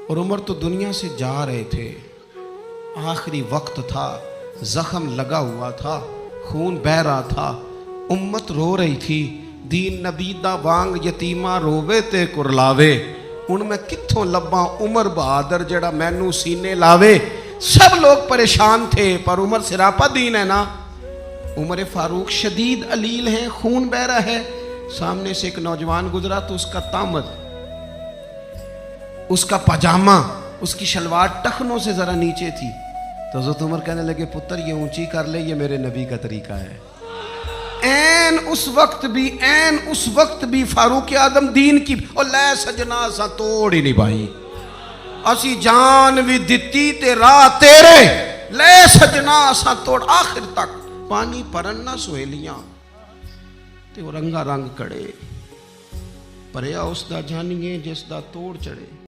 और उमर तो दुनिया से जा रहे थे, आखिरी वक्त था, जख्म लगा हुआ था, खून बह रहा था, उम्मत रो रही थी। दीन नबी दा वांग यतीमा रोवे ते कुरलावे, हुण मैं कित्थों लब्बां उमर बहादुर जेड़ा मैनू सीने लावे। सब लोग परेशान थे, पर उमर सिरापा दीन है ना। उमर फारूक शदीद अलील है, खून बह रहा है। सामने से एक नौजवान गुजरा तो उसका तामद, उसका पजामा, उसकी शलवार टखनों से जरा नीचे थी। तो हज़रत उमर कहने लगे, पुत्र ये ऊंची कर ले, ये मेरे नबी का तरीका है। ऐन उस वक्त भी फारूक आदम दीन की और लै सजना सा तोड़ ही नहीं पाई। असी जान भी दिती ते राह तेरे, लै सजना सा तोड़। आखिर तक पानी भरन ना सहेलियां ते रंगा रंग कड़े, भरिया उसदा जानिए जिसदा तोड़ चढ़े।